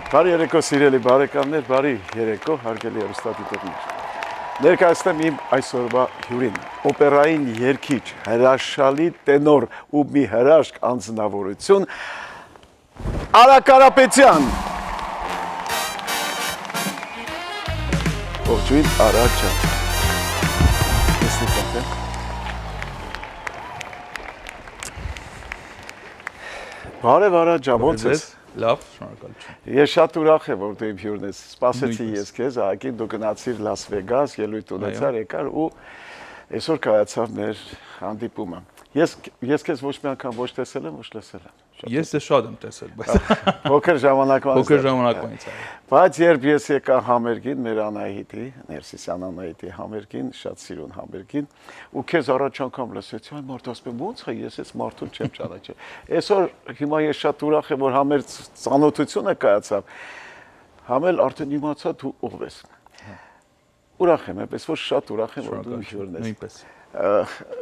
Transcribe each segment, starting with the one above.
Բարի երեկո սիրելի բարեկամներ, բարի երեկո հարգելի հեռուստադիտողներ։ Ներկայացնում եմ այսօրվա հյուրին, օպերային երգիչ, հրաշալի տենոր ու մի հրաշք անձնավորություն Արա Կարապետյան։ Ողջույն Արա ջան։ Բարև Արա ջան, ո՞նց ես։ Լավ, շնորհակալություն։ Ես շատ ուրախ եմ, որ դու իմ հյուրն ես։ Սպասեցի ես քեզ, ահագին դու գնացիր Լաս Վեգաս, ելույթ ունեցար, եկար ու այսօր կայացավ մեր հանդիպումը։ Ես քեզ ոչ մի անգամ ոչ տեսել եմ, ոչ լսել եմ։ Ես դե շատ եմ տեսել, բայց փոքր ժամանակվանից։ Բայց երբ ես եկա համերգին, մեր Անահիտի, Ներսիսյան Անահիտի համերգին, շատ սիրուն համերգին, ու քեզ առաջ անգամ լսեցի, այ մարդ ասում ոնց է, ես այս մարդուն չեմ ճանաչել։ Այսօր հիմա ես շատ ուրախ եմ, որ համեր ծանոթությունը կայացավ։ Համել արդեն իմացա դու ով ես։ Ուրախ եմ, այնպես որ շատ ուրախ եմ, որ դու հյուրն ես։ Նույնպես։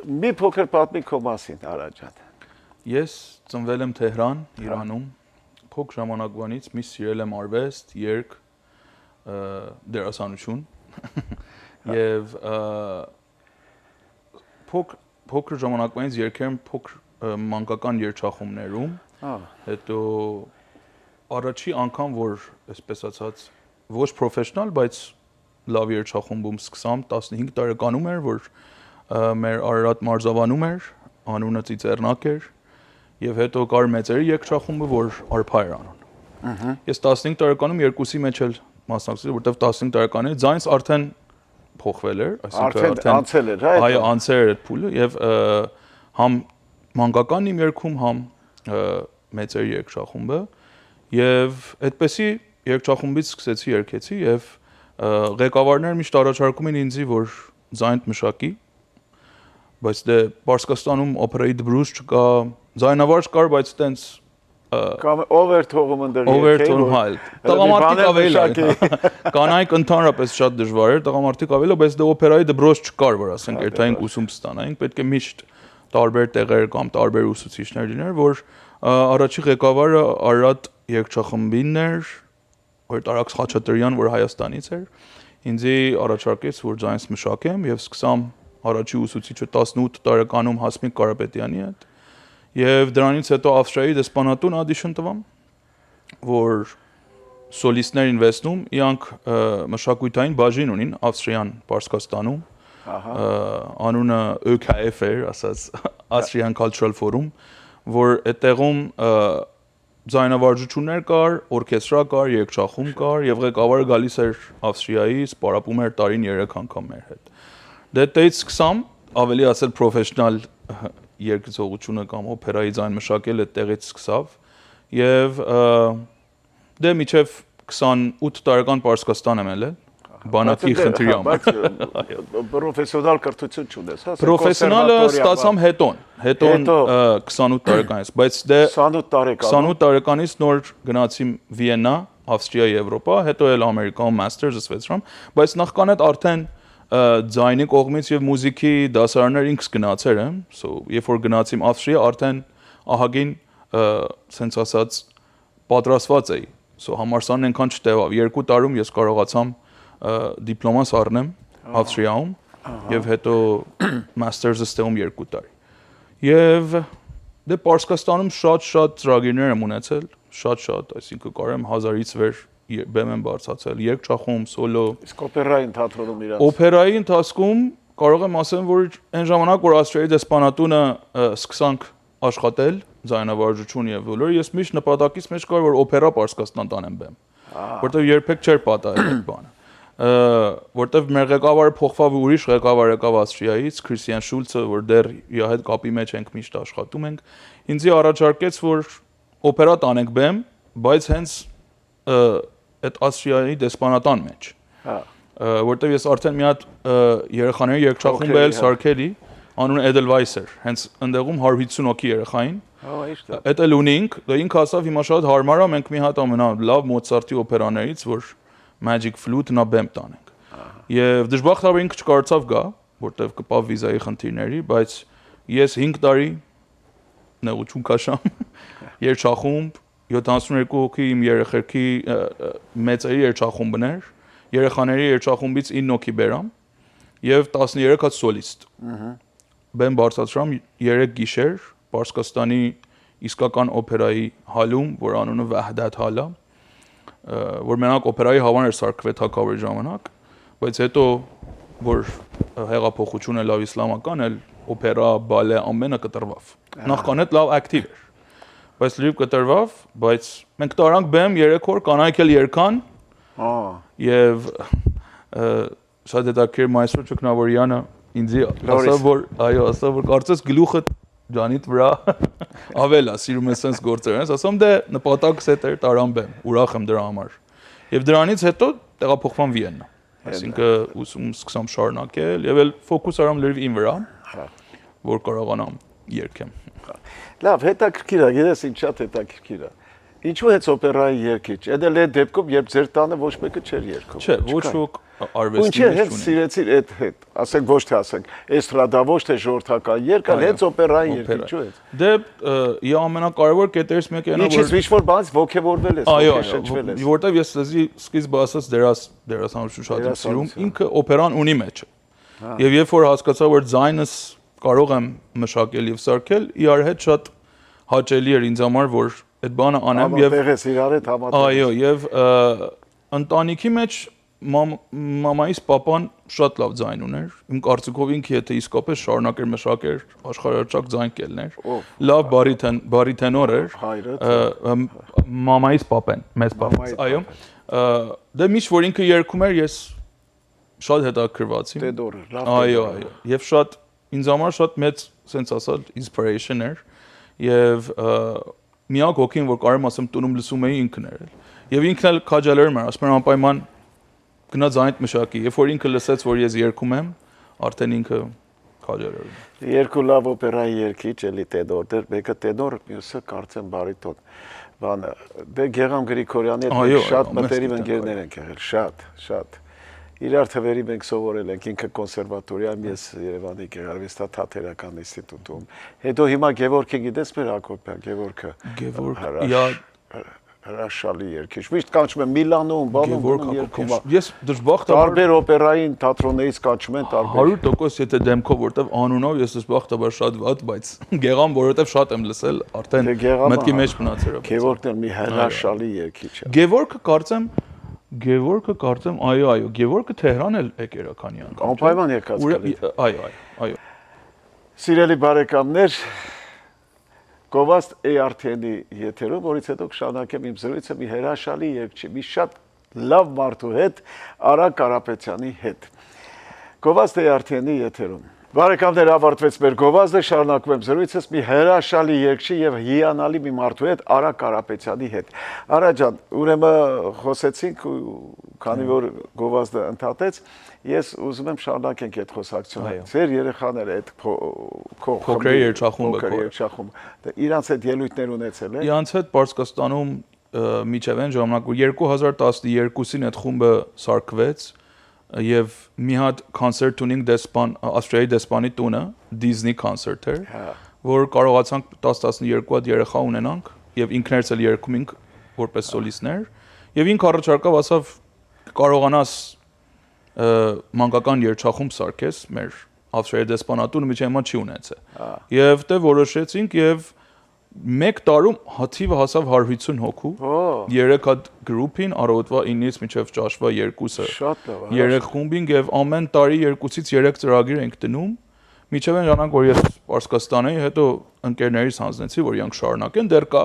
Մի փոքր պատմի քո մասին, Արա ջան։ Ես ծնվել եմ Թեհրան, Իրանում, փոքր ժամանակվանից մի սիրել եմ արվեստ, երգ, դերասանություն եւ փոքր ժամանակվանից երգեր եմ փոքր մանկական երգչախումբներում, հետո առաջի անգամ որ այսպես ասած ոչ պրոֆեսիոնալ, բայց լավ երգչախումբում սկսամ 15 տարեկանում էր, որ մեր Արարատ մարզավանում էր, անունը Ծիծեռնակ էր եւ հետո կար մեծերի երգչախումբը, որ Արփա էր անուն։ Ես 15 տարեկանում երկուսի մեջ էլ մասնակցել, որտեվ 15 տարեկանից ձայնս արդեն փոխվել էր, այսինքն արդեն անցել էր, հա։ Այո, անցել էր այդ փուլը եւ համ մանկականն իմ երգում, համ մեծերի երգչախումբը եւ այդպեսի երգչախումբից սկսեցի երգեցի եւ ղեկավարները միշտ առաջարկում են ինձ, որ ձայնդ մշակի, բայց դե Պարսկաստանում օպերայի դբրուզ չկա, ձայնավարժ կար, բայց տենց կամ ով էր թողում ընդեր երգել, տղամարդիկ ավելի լավ, կանայք ընդհանրապես շատ դժվար էր, տղամարդիկ ավելի, բայց դե օպերայի դբրոց չկար, որ ասենք երթային ուսում ստանայինք, պետք է միշտ տարբեր տեղեր կամ տարբեր ուսուցիչներ լիներ, որ առաջի ղեկավարը Արարատ երգչախմբինն էր, որ Տարաքս Խաչատրյան, որ Հայաստանից էր, ինձի առաջարկեց, որ ձայնս մշակեմ եւ սկսամ առաջի ուսուցիչը 18 տարեկանում Հասմիկ Կարապետյանի հետ եւ դրանից հետո Ավստրիայի դեսպանատուն audition տվամ, որ սոլիստներին վեցնում, իրանք մշակույթային բաժին ունին Ավստրիան Պարսկաստանում, անունը ÖKF էր, ասած Austrian Cultural Forum, որ այդտեղում ձայնավարժություններ կար, օրկեստրա կար, երգչախումբ կար եւ ղեկավարը գալիս էր Ավստրիայից, պարապում էր տարին 3 անգամ մեր հետ։ Դե դից սկսամ ավելի ասել պրոֆեսիոնալ երգչողությունը կամ օպերայի ձայն մշակել այդտեղից սկսավ եւ դե միջև 28 տարեկան Պարսկաստան եմ ելել բանակի խնդրի համար։ Պրոֆեսիոնալ կրթություն չունես, հա։ Պրոֆեսիոնալը ստացամ հետոն 28 տարեկանից, բայց դե 28 տարեկանից նոր գնացի Վիեննա, Ավստրիա, Եվրոպա, հետո էլ Ամերիկայում մաստերս ստացրամ, բայց նախքան այդ արդեն ձայնի կողմից եւ մուզիկի դասարաններ ինքս գնացել եմ, երբ որ գնացիմ Ավստրիա, արդեն ահագին սենց ասած պատրաստված էի, համալսարանն այնքան չտևավ, 2 տարում ես կարողացամ դիպլոմաս առնեմ Ավստրիայում եւ հետո մաստերսը ստեղում 2 տարի։ Եվ դե Պարսկաստանում շատ ծրագիրներ եմ ունեցել, շատ, այսինքն կարեմ 1000-ից վեր բեմ եմ բարձացել, երգչախումբ, սոլո։ Իսկ օպերայի ընթացքում իրանց։ Օպերայի ընթացքում կարող եմ ասեմ, որ այն ժամանակ, որ Ավստրիայի դեսպանատունը սկսանք աշխատել, ձայնավարժություն եւ բոլորը, ես միշտ նպատակից մեջ կար, որ օպերա Պարսկաստան տանեմ բեմ։ Որտեւ երբեք չէր պատահել այդ բանը։ Որտեւ մեր ղեկավարը փոխվավ ու ուրիշ ղեկավար եկավ Ավստրիայից, Քրիստիան Շուլցը, որ դեռ իր հետ կապի մեջ ենք, միշտ աշխատում ենք, ինձ առաջարկեց, որ օպերա տանենք բեմ, բայց հենց այդ Ավստրիայի դեսպանատան մեջ։ Որտեւ ես արդեն մի հատ երեխաների երգչախումբ էլ սարքելի, անունը Edelweiss էր, հենց ընդեղում 150 հոգի երեխային։ Այդ էլ ունենք, դա ինքը ասավ հիմա շատ հարմար է, մենք մի հատ ամենալավ Մոցարտի օպերաներից, որ Magic Flute-ն բեմ տանենք։ Եվ դժբախտաբար ինքը չկարողացավ գա, որտեվ կպավ վիզայի խնդիրների, բայց ես 5 տարի նեղություն քաշամ, երգչախումբ, 72 հոգի իմ երեխեքի մեծերի երգչախումբն էր, երեխաների երգչախումբից 9 հոգի բերամ եւ 13 հատ սոլիստ։ Բեմ բարձրացրամ 3 գիշեր Պարսկաստանի իսկական օպերայի հալում, որ անունը Վահդաթ հալ է, որ մենակ օպերայի հավան էր սարքվել թագավորի ժամանակ, բայց հետո որ հեղափոխությունը լավ իսլամական էլ օպերա, բալե ամենը կտրվավ։ Նախքան այդ լավ ակտիվ էր։ Բայց լրիվ կտրվավ, բայց մենք տարանք բեմ 3 օր կանայք էլ երգան։ Եվ շատ հետաքրքիր մայստրո Ճկնավորյանը ինձ ասավ որ այո, ասավ որ կարծես գլուխը ջանիդ վրա ավել է, սիրում ես sense գործեր, ասում դե նպատակս հետ էր տարան բեմ, ուրախ եմ դրա համար։ Եվ դրանից հետո տեղափոխվամ Վիեննա։ Այսինքն ուսում սկսամ շարունակել եւ էլ ֆոկուս արամ լրիվ իմ վրա, որ կարողանամ երգեմ։ Լավ, հետաքրքիր է, գիտես ինչ շատ հետաքրքիր է։ Ինչու հենց օպերայի երգիչ։ Էդ էլ դեպքում երբ ձեր տանը ոչ մեկը չէր երգում։ Չէ, ոչ ոք արվեստի մեջ չունի։ Ինչի հենց սիրեցիր այդ հետ, ասենք ոչ թե ասենք, էստրադա ոչ թե ժողովրդական երգ, այլ հենց օպերայի երգիչու հետ։ Դե իա ամենակարևոր կետերից մեկը այն է, որ ինչից ինչ-որ բանից ոգևորվել ես, ոգեշնչվել ես։ Որտեվ ես սկիզբը ասած դերասանություն շատ եմ սիրում, ինքը օպերան ունի մեջ։ Եվ երբ որ հասկացա, որ ձայնս կարող եմ մշակել եւ սարքել, իրար հետ շատ հաճելի էր ինձ համար, որ այդ բանը անեմ եւ տեղես իրար հետ համատեղ։ Այո, եւ ընտանիքի մեջ մամայիս պապան շատ լավ ձայն ուներ։ Իմ կարծիքով ինքը եթե իսկապես շարունակեր մշակեր, աշխարհաճակ ձայն կելներ։ Լավ բարիթենոր էր։ Մամայիս պապեն, մեծ պապան։ Այո։ Դե միշտ որ ինքը երգում էր, ես շատ հետաքրքրվացի։ Տեդոր, լավ։ Այո, այո։ Եվ շատ ինձ համար շատ մեծ, sense ասալ, inspiration էր։ Եվ միակ հոգին, որ կարեմ ասեմ տունում լսում էի ինքն էր։ Եվ ինքն էլ քաջալերում էր, ասում էր անպայման գնա ձայնդ մշակի։ Երբ որ ինքը լսեց, որ ես երգում եմ, արդեն ինքը քաջալերում է։ Երկու լավ օպերայի երգիչ էլի տեդոր, դեր մեկը տեդոր, մյուսը կարծեմ բարիտոն։ Բանը, դե Գեգամ Գրիգորյանի հետ շատ մտերիմ ընկերներ ենք եղել, շատ։ Իրար թվերի մենք սովորել ենք, ինքը կոնսերվատորիայում, ես Երևանի Գեղարվեստա-Թատերական ինստիտուտում։ Հետո հիմա Գևորգը գիտես մեր Ակոպյան, Գևորգը հրաշալի երգիչ։ Միշտ կանչում են Միլանում, բանում երգում։ Ես դժբախտաբար տարբեր օպերային թատրոններից կանչում են տարբեր։ 100% եթե դեմքով, որտեվ անունով ես դժբախտաբար շատ վատ, բայց Գեգամ, որովհետև շատ եմ լսել, արդեն մտքի մեջ մնացել է։ Գևորգն էլ մի հրաշալի երգիչ է։ Գևորգը կարծեմ, այո, Գևորգը Թեհրան էլ եկել է քանի անգամ։ Անպայման եկած կլինի։ Այո։ Սիրելի բարեկամներ, Գովազդ ARTN-ի եթերում, որից հետո կշարունակեմ իմ զրույցը մի հրաշալի երգչի, մի շատ լավ մարդու հետ, Արա Կարապետյանի հետ։ Գովազդ ARTN-ի եթերում։ Բարեկամներ, ավարտվեց մեր գովազդը, շարունակում եմ զրույցս մի հրաշալի երգչի եւ հիանալի մի մարդու հետ, Արա Կարապետյանի հետ։ Արա ջան, ուրեմն խոսեցինք, քանի որ գովազդը ընթացեց, ես ուզում եմ շարունակենք այդ խոսակցությունը։ Ձեր երեխաները այդ փոքր երգչախումբը, իրանց հետ ելույթներ ունեցել են։ Իրանց հետ Պարսկաստանում միջև այն ժամանակ, որ 2012-ին այդ խումբը սարքվեց, եւ մի հատ կոնցերտ ունենք դեսպան Ավստրիայի դեսպանի տունը Disney կոնցերտ էր, որ կարողացանք 10-12 հատ երեխա ունենանք եւ ինքներս էլ երգում ենք որպես սոլիստներ եւ ինքը առաջարկավ ասավ կարողանաս մանկական երգչախումբ սարքես մեր Ավստրիայի դեսպանատունը միջի հիմա չի ունեցել եւ դե որոշեցինք եւ մեկ տարում հաթիվը հասավ 150 հոգու 3 հատ գրուպին առավոտվա 9-ից մինչև ճաշվա 2-ը շատ լավ 3 խումբին եւ ամեն տարի 2-ից 3 ծրագիր ենք դնում միջև այն ժամանակ որ ես Պարսկաստան էի հետո ընկերներից հանձնեցի որ իրանք շարունակեն դեռ կա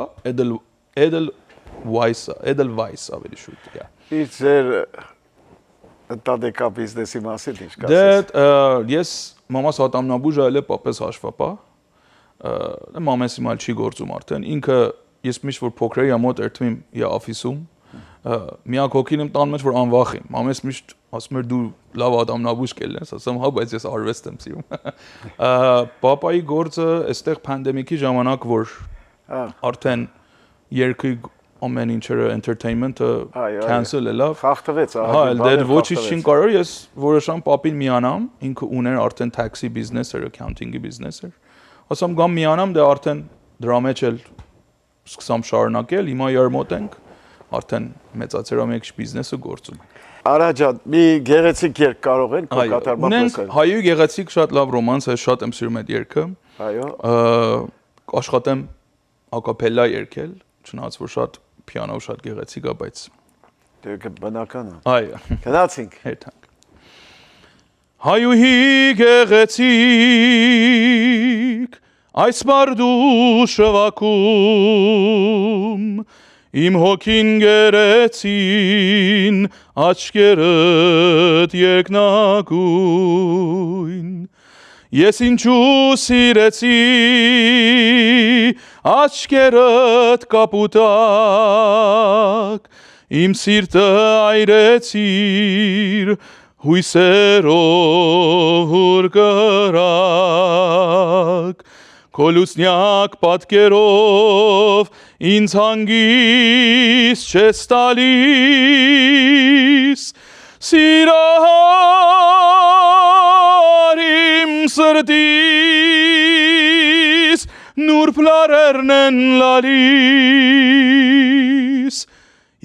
Edelweiss ավելի շուտ Իսկ ձեր ընտանեկան բիզնեսի մասին ինչ կասես Դե ես մամաս ատամնաբուժ այլ է պապես հաշվապահ մամես հիմա չի գործում արդեն ինքը ես միշտ որ փոքր էի մոտ երթում իա օֆիսում միակ հոգին իմ տան մեջ որ անվախ եմ մամես միշտ ասում էր դու լավ ադամնաբույժ կելնես ասում հա բայց ես արվեստ եմ սիրում պապայի գործը այստեղ պանդեմիկի ժամանակ որ արդեն երկրի ամեն ինչերը entertainment-ը cancel ելավ խախտվեց հա դեռ ոչինչ չին կարող ես որոշամ պապին միանամ ինքը ուներ արդեն taxi business էր accounting-ի business էր ասում գամ միանամ դե արդեն դրա մեջ էլ սկսամ շարունակել, հիմա երմոտ ենք, արդեն մեծացել ամեկ բիզնեսը գործում է։ Արա ջան, մի գեղեցիկ երգ կարող են քո կատարմամբ ունենք լսել։ հայու գեղեցիկ շատ լավ ռոմանս է, շատ եմ սիրում այդ երգը։ Այո։ Աշխատեմ ակապելլա երգել, չնայած որ շատ պիանո շատ գեղեցիկ է, բայց դե բնական է։ այո, Գնացինք։ հերթանք։ Հայուհի գեղեցիկ այս բարդու շվակում իմ հոգին գերեցին աչքերդ երկնագույն ես ինչու սիրեցի աչքերդ կապուտակ իմ սիրտը այրեցիր հույսերով հուր կրակ քո լուսնյակ պատկերով ինձ հանգիստ չես տալիս սիրահար իմ սրտիս նուրբ լարերն են լալիս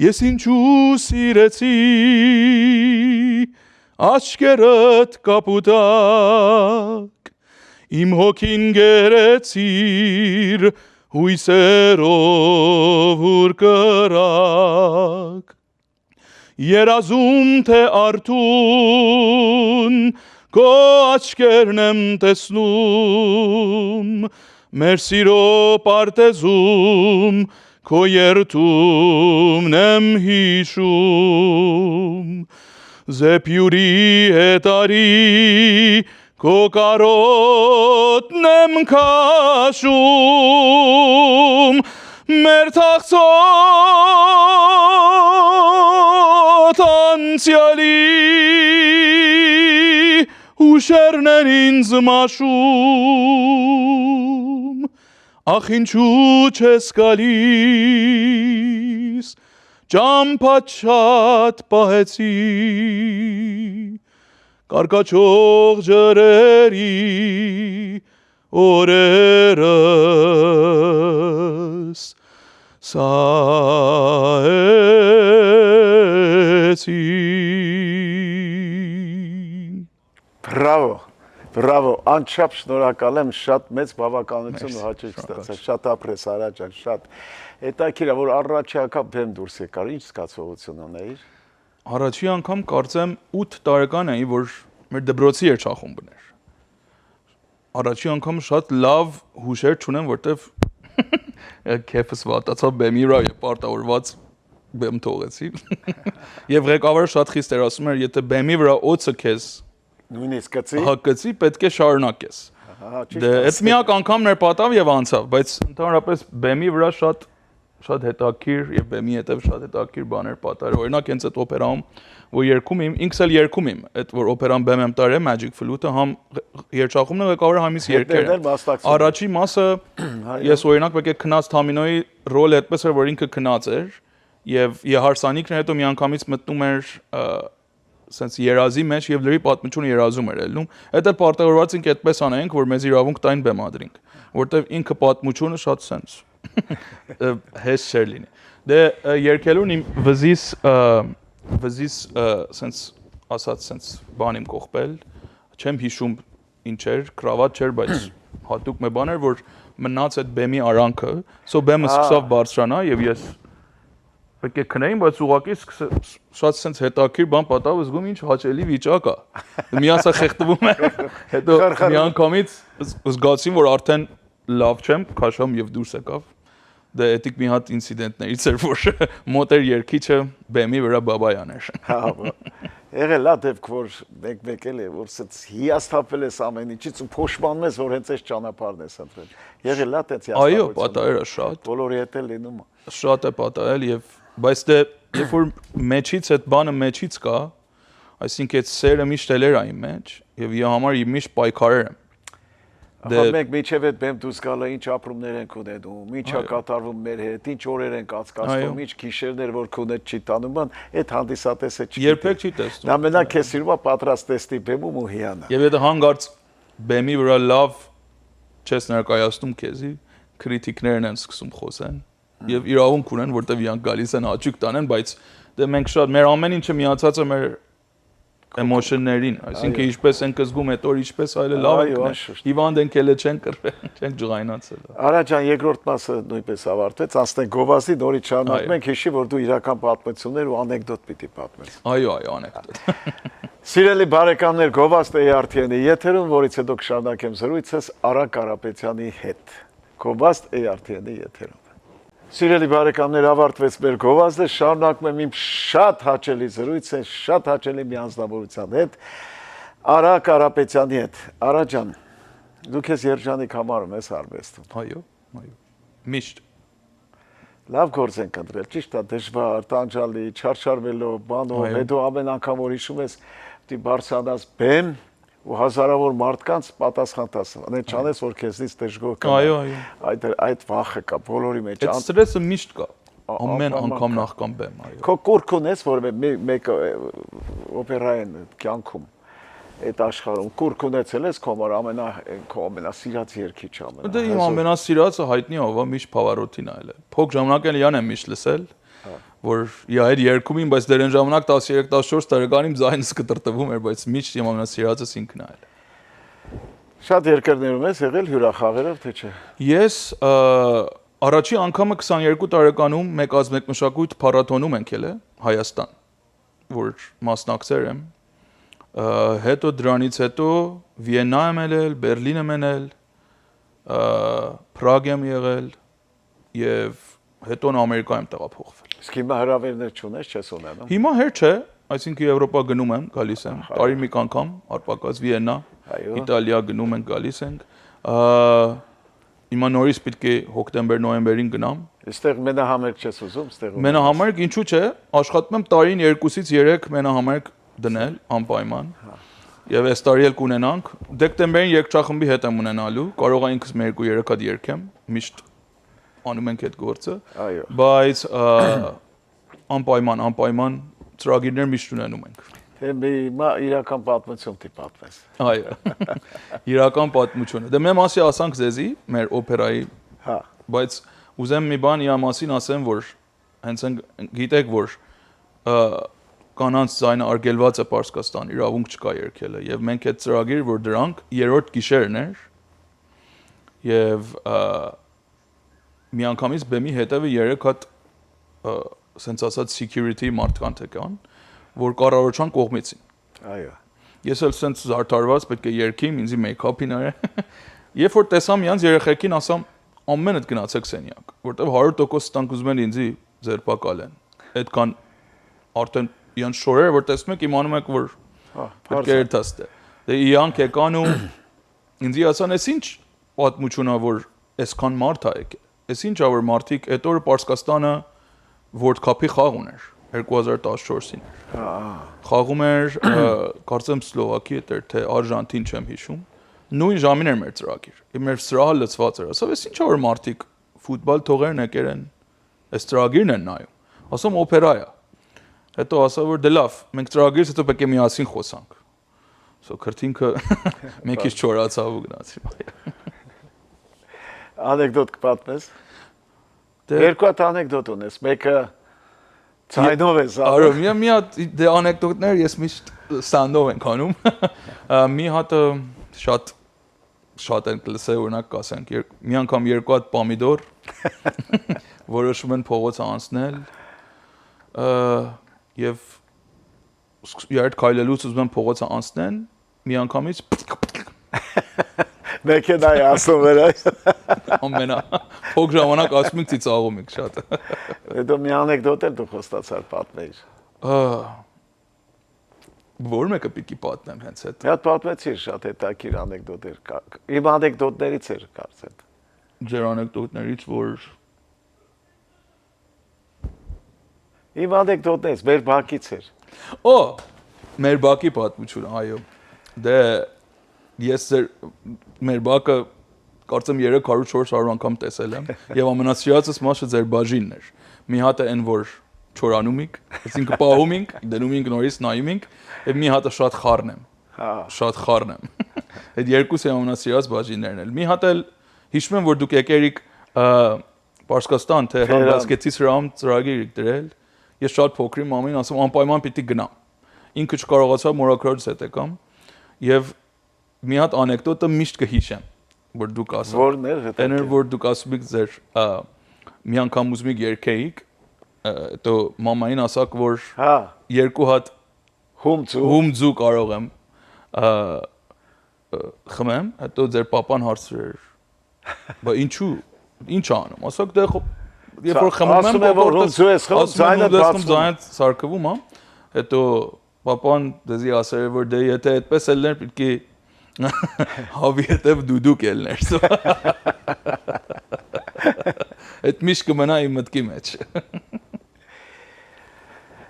ես ինչու սիրեցի աչքերդ կապուտակ իմ հոգին գերեցիր հույսերով հուր կրակ երազում թե արթուն քո աչքերն եմ տեսնում մեր սիրո պարտեզում քո երթումն եմ հիշում Զեպյուրի հետարի քո կարոտն եմ քաշում մեր թախծոտ անցյալի հուշերն են ինձ մաշում ախ ինչու չես գալիս ճամփադ շատ պահեցի կարկաչող ջրերի օրերս սահեցի Բրավո, անչափ շնորհակալ եմ, շատ մեծ բավականություն ու հաճույք ստացա, շատ ապրես Արա ջան, շատ։ Հետաքրքիր է, որ առաջի անգամ բեմ դուրս եկար, ինչ զգացողություն ունեիր։ Առաջի անգամ կարծեմ 8 տարեկան էի, որ մեր դպրոցի երգչախումբն էր։ Առաջի անգամ շատ լավ հուշեր չունեմ, որտեվ քեֆս վատացավ բեմի վրա եւ պարտավորված բեմ թողեցի։ Եվ ղեկավարը շատ խիստ էր ասում էր, եթե բեմի վրա օծը քեզ նույնիսկ կծի։ հակեցի, պետք է շարունակես։ Դե այդ միակ անգամն էր պատավ եւ անցավ, բայց ընդհանրապես բեմի վրա շատ հետաքրքիր եւ բեմի հետեւ շատ հետաքրքիր բաներ պատահել։ Օրինակ հենց այդ օպերայում, որ երգում եմ, ինքս էլ երգում եմ, այդ որ օպերան բեմ եմ տարել Magic Flute-ը, համ երգչախումն է ղեկավարը համից երգեր։ Առաջի մասը ես օրինակ պետք է քնած Թամինոյի ռոլը այդպես էր, որ ինքը քնած էր եւ հարսանիքն հետո միանգամից մտնում էր sense երազի մեջ եւ լրի պատմությունը երազում էր ելնում։ Այդ էլ պարտավորված ենք այդպես անենք, որ մեզ իրավունք տային բեմադրենք, որտեվ ինքը պատմությունը շատ sense հեշտ չէր լինի։ Դե երգելուն իմ վզիս sense ասած sense բան իմ կողպել, չեմ հիշում ինչ էր, կրավատ չէր, բայց հատուկ մի բան էր, որ մնաց այդ բեմի արանքը, սո բեմը սկսավ բարձրանա եւ ես պետք է քնեին, բայց ուղղակի շատ sense հետաքրքիր բան պատահավ, զգում ինչ հաճելի վիճակ է։ Միասա խեղդվում է, հետո միանգամից զգացին, որ արդեն լավ չեմ, քաշամ եւ դուրս եկավ։ Դե էտիկ մի հատ ինցիդենտներից էր, որ մոտ էր երգիչը բեմի վրա բաբայան էր։ Հա, եղել է դեպք, որ մեկ էլ է, որ սենց հիասթափել ես ամեն ինչից ու փոշմանում ես, որ հենց այս ճանապարհն ես ընտրել։ Եղել է տենց հիասթափություն։ Այո, պատահել է շատ։ Բոլորի հետ էլ լինում է։ Շատ է պատահել եւ բայց դե երբ որ մեջից այդ բանը մեջից կա, այսինքն այդ սերը միշտ էլ էր այն մեջ եւ իա համար միշտ պայքարեր եմ։ Ահա մենք միջև այդ բեմ դուրս գալը ինչ ապրումներ ենք ունենում, ինչ է կատարվում մեր հետ, ինչ օրեր ենք անցկացնում, ինչ գիշերներ որ քունետ չի տանում, այդ հանդիսատեսը չի։ Երբեք չի տեսնում։ Նա մենակ քեզ սիրում է պատրաստ տեստի բեմում ու հիանա։ Եվ եթե հանգարց բեմի վրա լավ չես ներկայացնում քեզի, քրիտիկներն են սկսում խոսեն։ եւ իրավունք ունեն, որտեվ իրանք գալիս են աճիկ տանեն, բայց դե մենք շատ մեր ամեն ինչը միացած է մեր էմոցիաներին, այսինքն ինչպես ենք զգում այդ օր, ինչպես այլը լավ ենք, հիվանդ ենք ելը չենք ջղայնացել։ Արա ջան, երկրորդ մասը նույնպես ավարտվեց, անցնենք գովազդի, նորից շարունակում ենք, հիշի, որ դու իրական պատմություններ ու անեկդոտ պիտի պատմես։ Այո, անեկդոտ։ Սիրելի բարեկամներ, գովազդ ARTN-ի եթերում, որից հետո կշարունակեմ զրույցս Արա Կարապետյանի հետ։ Գովազդ ARTN-ի եթերում։ Սիրելի բարեկամներ, ավարտվեց մեր գովազդը, շարունակում եմ իմ շատ հաճելի զրույցը, շատ հաճելի մի անձնավորության հետ, Արա Կարապետյանի հետ։ Արա ջան, դուք ես երջանիկ համարում ես արվեստում։ Այո, այո։ Միշտ։ Լավ գործ ենք ընտրել, ճիշտ է, դժվար, տանջալի, չարչարվելով, բանով, հետո ամեն անգամ որ հիշում ես, դի բարձրանաս բեմ ու հազարավոր մարդկանց պատասխան տաս։ Անեն չանես, որ քեզնից դժգոհ կա։ Այո, այո։ Այդ վախը կա բոլորի մեջ։ Այդ ստրեսը միշտ կա։ Ամեն անգամ նախքան բեմ, այո։ Քո կուրք ունես, որ մեկ օպերային կյանքում այդ աշխարհում կուրք ունեցել ես քո ամենասիրած երգիչը ամենա։ Դե իմ ամենասիրածը հայտնի ով է միշտ Փավարոտին այլ է։ Փոք ժամանակել յան եմ միշտ լսել, որ իա այդ երգում եմ, բայց դերեն ժամանակ 13-14 տարեկան իմ ձայնս կտրտվում էր, բայց միշտ իմ ամենասիրածս ինքն է այլ։ Շատ երկրներում ես եղել հյուրախաղերով, թե չէ։ Ես առաջի անգամը 22 տարեկանում մեկ ազգ մշակույթ փառատոնում ենք ելել Հայաստան, որ մասնակցել եմ։ Հետո դրանից հետո Վիեննա եմ ելել, Բերլին եմ ելել, Պրագ եմ եղել եւ հետո Ամերիկա եմ տեղափոխվել։ Իսկ հիմա հրավերներ չունես, չես ունենում։ Հիմա հեր չէ, այսինքն Եվրոպա գնում եմ, գալիս եմ, տարի մի անգամ, արտակաց Վիեննա, Իտալիա գնում ենք, գալիս ենք։ Հիմա նորից պետք է հոկտեմբեր-նոյեմբերին գնամ։ Այստեղ մենահամերգ չես ուզում, այստեղ։ Մենահամերգ ինչու՞ չէ, աշխատում եմ տարին 2-ից 3 մենահամերգ դնել անպայման։ Եվ այս տարի էլ կունենանք։ Դեկտեմբերին երգչախմբի հետ եմ ունենալու, կարող է ինքս մեր 2-3 հատ երգեմ, միշտ անում ենք այդ գործը։ Այո։ Բայց անպայման ծրագիրներ միշտ ունենում ենք։ Հիմա իրական պատմություն դի պատմես։ Այո։ Իրական պատմությունը։ Դե մեր մասի ասանք ձեզի, մեր օպերայի։ Հա։ Բայց ուզեմ մի բան իրա մասին ասեմ, որ հենց գիտեք, որ կանանց ձայնը արգելված է Պարսկաստան, իրավունք չկա երգելը, եւ մենք այդ ծրագիր, որ դրանք երրորդ գիշերն էր, եւ միանգամից բեմի հետևը 3 հատ սենց ասած security մարդկանց եկան, որ կառավարության կողմից են։ Այո։ Ես էլ սենց զարդարված պետք է երգիմ, ինձի մեյքափին արել։ Երբ որ տեսամ իրանց երեխեքին, ասամ ամենդ գնացեք սենյակ, որտեվ 100% ստանք ուզում են ինձի ձերբակալեն։ Այդքան արդեն իրանց շորերը, որ տեսնում եք, իմանում եք, որ պետք է երթաստ է։ Դե իրանք եկան ու ինձի ասան, «Էս ինչ պատմություն է, որ այսքան մարդ է եկել»։ Էս ինչ է, որ մարդիկ այդ օրը Պարսկաստանը World Cup-ի խաղ ուներ 2014-ին։ Խաղում էր, կարծեմ Սլովակիա էր, թե Արժանտին չեմ հիշում։ Նույն ժամին էր մեր ծրագիր։ Մեր սրահը լցված էր։ Ասա, «Էս ինչ է, որ մարդիկ ֆուտբալ թողերն եկել են, այս ծրագիրն են նայում»։ Ասում օպերա է։ Հետո ասա, որ դե լավ, մենք ծրագիրից հետո պետք է միասին խոսանք։ Սա քրտինքը մի քիչ չորացավ ու գնացի։ Անեկդոտ կպատմես։ Երկու հատ անեկդոտ ունես, մեկը ցայնով ես Արո, մի հատ դե անեկդոտներ ես միշտ սանդով ենք անում։ Մի հատը շատ են լսել, օրինակ կասենք, մի անգամ երկու հատ պոմիդոր որոշում են փողոց անցնել եւ երբ քայլելուց ուզում են փողոցը անցնեն, մի անգամից մեքենայի ասում վրա։ ամենա փոք ժամանակ ասում եք ծիծաղում եք շատ։ Հետո մի անեկդոտ էլ դու խոստացար պատմեիր։ Որ մեկը պիտի պատմեմ հենց այդ։ Մի հատ պատմեցիր շատ հետաքրքիր անեկդոտեր կա։ Իմ անեկդոտներից էր կարծեմ։ Ձեր անեկդոտներից որ Իմ անեկդոտներից մեր բակից էր։ Օ, մեր բակի պատմությունը, այո։ Դե ես մեր բակը կարծեմ 300-400 անգամ տեսել եմ եւ ամենասիրածս մասը ձեր բաժինն էր։ Մի հատը այն որ չորանում եք, այսինքն պահում եք, դնում եք նորից նայում եք, եւ մի հատը շատ խառն եմ։ Հա։ Շատ խառն եմ։ Այդ երկուսը ամենասիրած բաժիններն են։ Մի հատ էլ հիշում եմ որ դուք եկերիք Պարսկաստան, Թեհրան բասկետի սրահում ծրագիր դրել։ Ես շատ փոքրի մամին ասում անպայման պիտի գնամ։ Ինքը չկարողացավ մորակրոջս հետ եկամ եւ մի հատ անեկդոտը միշտ կհիշեմ, որ դուք ասաք։ Որն էր հետո։ Էներ որ դուք ասում եք ձեր մի անգամ ուզում եք երկեիք, հետո մամային ասաք, որ Հա, երկու հատ հումձու կարող եմ խմեմ, հետո ձեր papan հարցրեր։ Բա ինչու։ Ինչ անում։ Ասաք դե երբ որ խմում եմ, որ հումձու ես խմում, ձայնը բացվում։ ձայնը սարքվում, հա։ Հետո papan դեզի ասեր որ դե եթե այդպես ելներ պիտի հավի հետև դուդուկ ելներ։ Այդ միշտ կմնա իմ մտքի մեջ։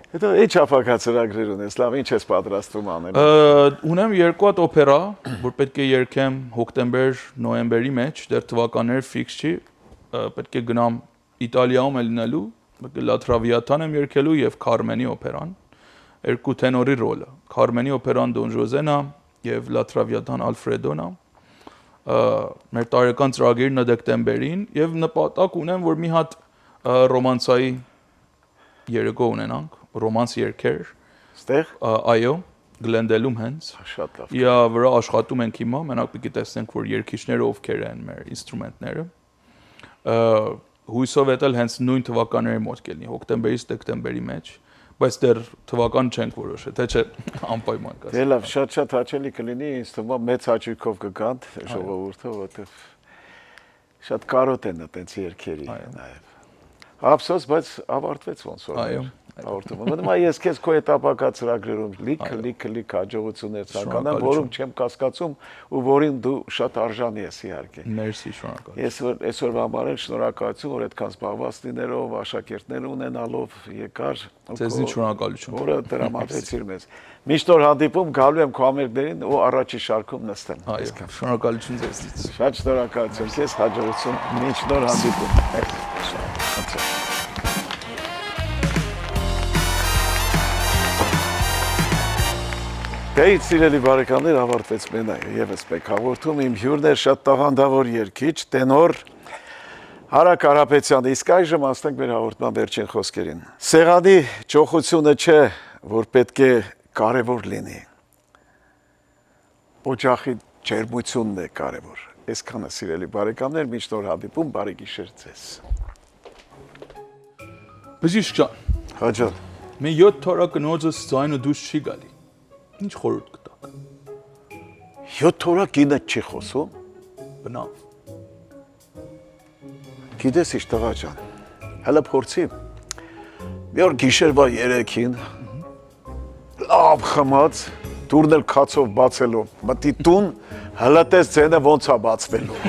Հետո ինչ ապակացրագրեր ունես, լավ, ինչ ես պատրաստում անել։ Ունեմ երկու հատ օպերա, որ պետք է երգեմ հոկտեմբեր, նոյեմբերի մեջ, դեռ թվականներ ֆիքս չի, պետք է գնամ Իտալիայում լինելու, La Traviatan եմ երգելու եւ Carmen-ի օպերան, երկու տենորի ռոլը։ Carmen-ի օպերան Don José-ն է եւ La Traviatan Alfredo-ն է։ Մեր տարեկան ծրագիրն է դեկտեմբերին եւ նպատակ ունեմ, որ մի հատ ռոմանսայի երեկո ունենանք, ռոմանս երգեր։ Ստեղ։ Այո, Գլենդելում հենց։ Շատ լավ։ Իա վրա աշխատում ենք հիմա, մենակ պիտի տեսնենք, որ երգիչները ովքեր են մեր ինստրումենտները։ Հույսով էլ հենց նույն թվականների մոտ կլինի, հոկտեմբերից դեկտեմբերի մեջ, բայց դեռ թվական չենք որոշել, թե չէ անպայման կասեմ։ Դե լավ, շատ հաճելի կլինի, ինձ թվում է մեծ հաճույքով կգան ժողովուրդը, որովհետև շատ կարոտ են այդպես երգերի նաև։ Ափսոս, բայց ավարտվեց ոնց որ։ Այո։ Ավարտվում։ Մնում է ես քեզ քո հետապակա ծրագրերում լիք հաջողություններ ցանկանամ, որում չեմ կասկածում ու որին դու շատ արժանի ես իհարկե։ Մերսի, շնորհակալ։ Ես այսօրվա համար էլ շնորհակալություն, որ այդքան զբաղված լինելով, աշակերտներ ունենալով եկար։ Ձեզնից շնորհակալություն։ Որը տրամադրեցիր մեզ։ Միշտ որ հանդիպում գալու եմ քո համերգներին ու առաջի շարքում նստեմ։ Այո, շնորհակալություն ձեզնից։ Շատ շնորհակալություն, քեզ հաջողություն, մինչ նոր հանդիպում։ Դե սիրելի բարեկամներ, ավարտվեց եւս մեկ հաղորդում, իմ հյուրն էր շատ տաղանդավոր երգիչ, տենոր Հարակ Կարապետյանը, իսկ այժմ ասենք մեր հաղորդման վերջին խոսքերին։ Սեղանի ճոխությունը չէ, որ պետք է կարևոր լինի։ Օջախի ջերմությունն է կարևոր։ Այսքանը սիրելի բարեկամներ, մինչ նոր հանդիպում, բարի գիշեր ձեզ։ Բժիշկ ջան, Հաջող։ մի 7 թորակնոջս ձայնը դուրս չի գալի։ Ինչ խորհուրդ կտաք։ 7 թորա կինը չի խոսում։ Բնավ։ Գիտես ինչ տղա ջան, հələ փորձի։ Մի օր գիշերվա 3-ին լավ խմած, դուրն էլ քացով բացելով, մտի տուն, հələ տես ձենը ոնց է բացվելու։